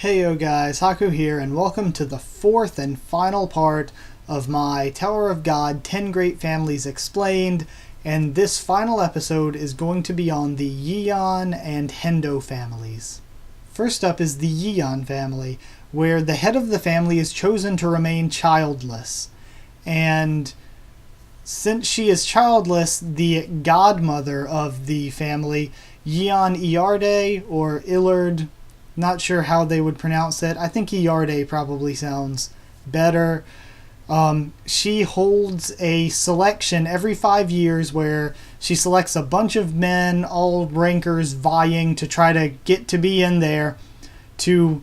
Heyo guys, Haku here, and welcome to the fourth and final part of my Tower of God 10 Great Families Explained, and this final episode is going to be on the Yeon and Hendo families. First up is the Yeon family, where the head of the family is chosen to remain childless, and since she is childless, the godmother of the family, Yeon Iarde, or Illard, not sure how they would pronounce it. I think Iarde probably sounds better. She holds a selection every 5 years where she selects a bunch of men, all rankers vying to try to get to be in there, to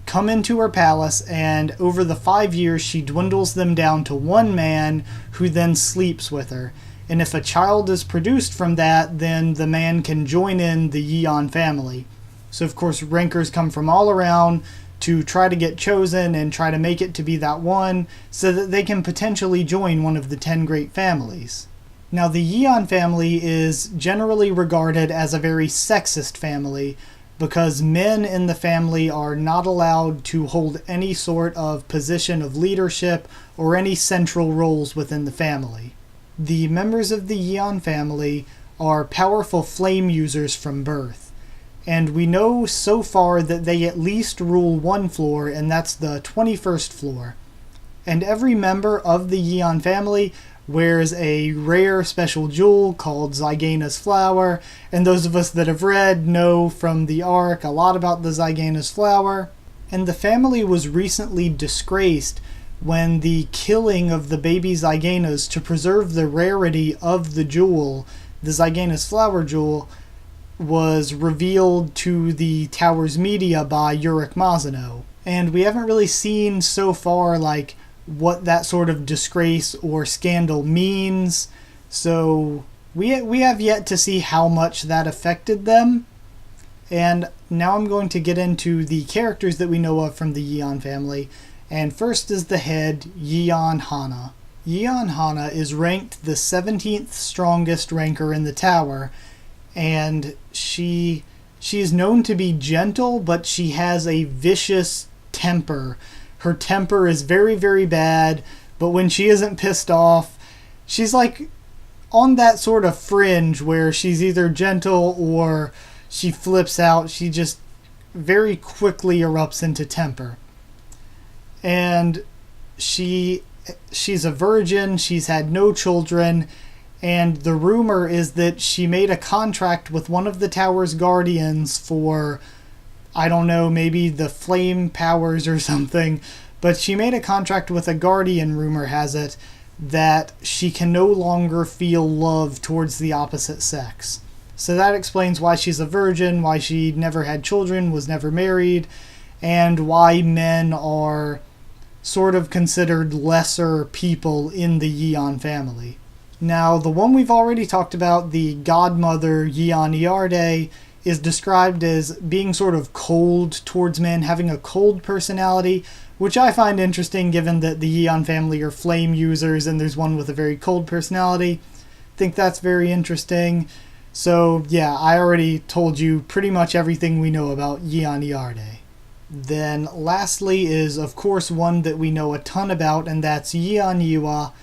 come into her palace, and over the 5 years she dwindles them down to one man who then sleeps with her. And if a child is produced from that, then the man can join in the Yeon family. So of course rankers come from all around to try to get chosen and try to make it to be that one so that they can potentially join one of the 10 great families. Now the Yeon family is generally regarded as a very sexist family because men in the family are not allowed to hold any sort of position of leadership or any central roles within the family. The members of the Yeon family are powerful flame users from birth, and we know so far that they at least rule one floor, and that's the 21st floor. And every member of the Yeon family wears a rare special jewel called Zygaena's flower, and those of us that have read know from the arc a lot about the Zygaena's flower. And the family was recently disgraced when the killing of the baby Zygaenas to preserve the rarity of the jewel, the Zygaena's flower jewel, was revealed to the tower's media by Yurik Mazano. And we haven't really seen so far what that sort of disgrace or scandal means, so we have yet to see how much that affected them. And now I'm going to get into the characters that we know of from the Yeon family, and first is the head, Yeon Hana. Yeon Hana is ranked the 17th strongest ranker in the tower, and she is known to be gentle, but she has a vicious temper. Her temper is very, very bad, but when she isn't pissed off, she's like on that sort of fringe where she's either gentle or she flips out. She just very quickly erupts into temper. And she's a virgin, she's had no children, and the rumor is that she made a contract with one of the tower's guardians for, I don't know, maybe the flame powers or something, but she made a contract with a guardian, rumor has it, that she can no longer feel love towards the opposite sex. So that explains why she's a virgin, why she never had children, was never married, and why men are sort of considered lesser people in the Yeon family. Now, the one we've already talked about, the godmother Yeon Iarde, is described as being sort of cold towards men, having a cold personality, which I find interesting given that the Yeon family are flame users and there's one with a very cold personality. I think that's very interesting. So yeah, I already told you pretty much everything we know about Yeon Iarde. Then lastly is of course one that we know a ton about, and that's Yeon Yua,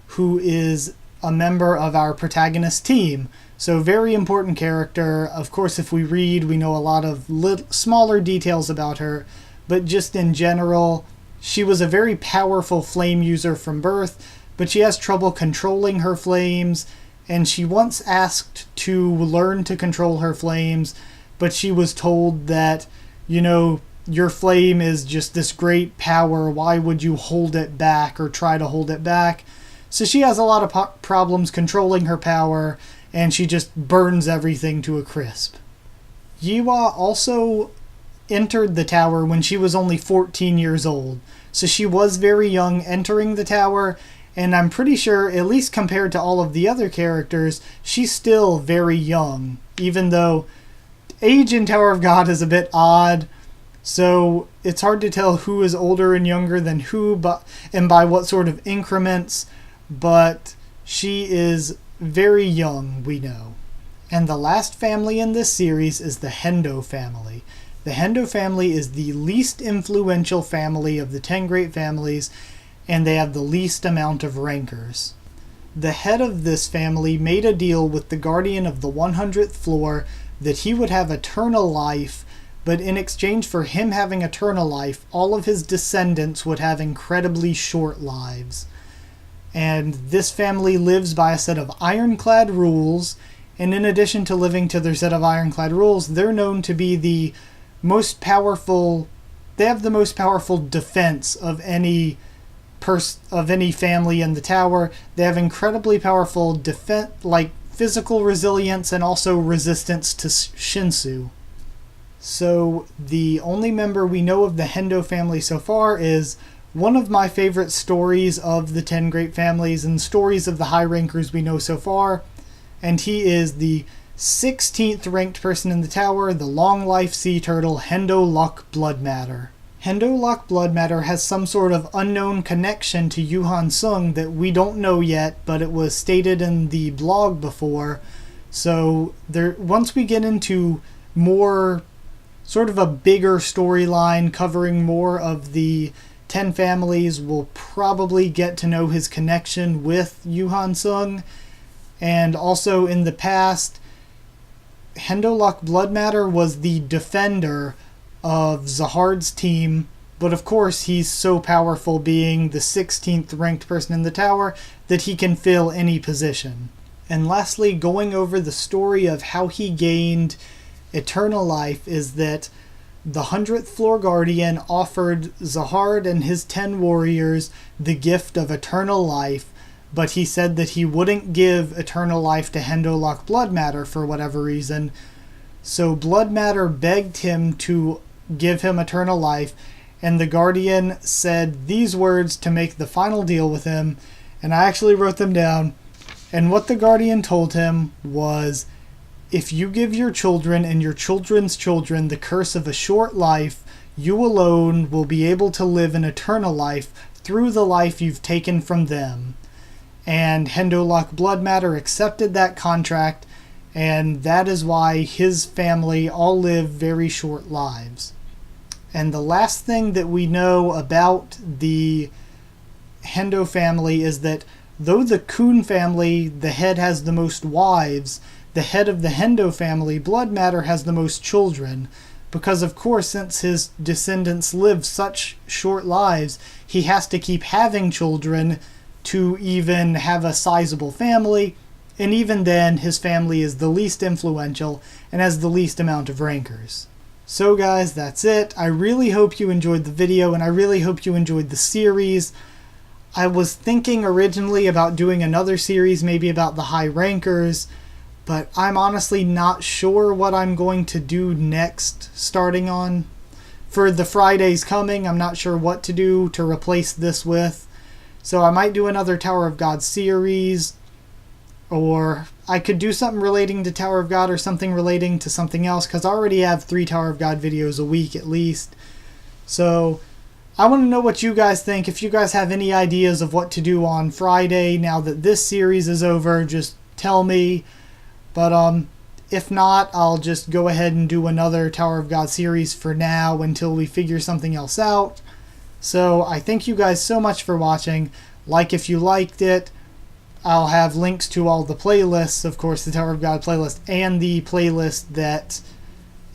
who is a member of our protagonist team. So very important character. Of course, if we read, we know a lot of smaller details about her, but just in general, she was a very powerful flame user from birth, but she has trouble controlling her flames, and she once asked to learn to control her flames, but she was told that, your flame is just this great power, why would you hold it back or try to hold it back? So she has a lot of problems controlling her power, and she just burns everything to a crisp. Yua also entered the tower when she was only 14 years old, so she was very young entering the tower, and I'm pretty sure, at least compared to all of the other characters, she's still very young, even though age in Tower of God is a bit odd, so it's hard to tell who is older and younger than who, and by what sort of increments, but she is very young, we know. And the last family in this series is the Hendo family. The Hendo family is the least influential family of the 10 great families, and they have the least amount of rankers. The head of this family made a deal with the guardian of the 100th floor that he would have eternal life, but in exchange for him having eternal life, all of his descendants would have incredibly short lives. And this family lives by a set of ironclad rules, and in addition to living to their set of ironclad rules, they're known to be the most powerful, they have the most powerful defense of any family in the tower. They have incredibly powerful defense, like physical resilience and also resistance to Shinsu. So the only member we know of the Hendo family so far is one of my favorite stories of the 10 great families and stories of the high rankers we know so far, and he is the 16th ranked person in the tower, the long life sea turtle Hendo Luck Blood Matter. Hendo Luck Blood Matter has some sort of unknown connection to Yuhan Sung that we don't know yet, but it was stated in the blog before. So once we get into more sort of a bigger storyline covering more of the 10 families, we'll probably get to know his connection with Yuhan Sung. And also in the past, Hendo Luck Blood Matter was the defender of Zahard's team, but of course he's so powerful, being the 16th ranked person in the tower, that he can fill any position. And lastly, going over the story of how he gained eternal life, is that the 100th floor guardian offered Zahard and his 10 warriors the gift of eternal life, but he said that he wouldn't give eternal life to Hendo Luck Blood Matter for whatever reason. So Blood Matter begged him to give him eternal life, and the guardian said these words to make the final deal with him, and I actually wrote them down. And what the guardian told him was, if you give your children and your children's children the curse of a short life, you alone will be able to live an eternal life through the life you've taken from them. And Hendo Luck Blood Matter accepted that contract, and that is why his family all live very short lives. And the last thing that we know about the Hendo family is that though the Kun family, the head, has the most wives, the head of the Hendo family, Blood Matter, has the most children. Because of course, since his descendants live such short lives, he has to keep having children to even have a sizable family, and even then his family is the least influential and has the least amount of rankers. So guys, that's it. I really hope you enjoyed the video, and I really hope you enjoyed the series. I was thinking originally about doing another series, maybe about the high rankers, but I'm honestly not sure what I'm going to do next starting on. For the Fridays coming, I'm not sure what to do to replace this with. So I might do another Tower of God series, or I could do something relating to Tower of God or something relating to something else, because I already have 3 Tower of God videos a week at least. So I want to know what you guys think. If you guys have any ideas of what to do on Friday now that this series is over, just tell me. But if not, I'll just go ahead and do another Tower of God series for now until we figure something else out. So I thank you guys so much for watching. Like if you liked it. I'll have links to all the playlists, of course, the Tower of God playlist and the playlist that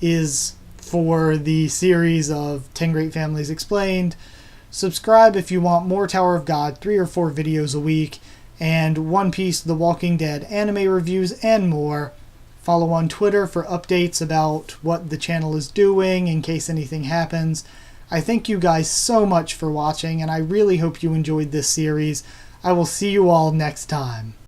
is for the series of 10 Great Families Explained. Subscribe if you want more Tower of God, 3 or 4 videos a week, and One Piece, The Walking Dead anime reviews, and more. Follow on Twitter for updates about what the channel is doing in case anything happens. I thank you guys so much for watching, and I really hope you enjoyed this series. I will see you all next time.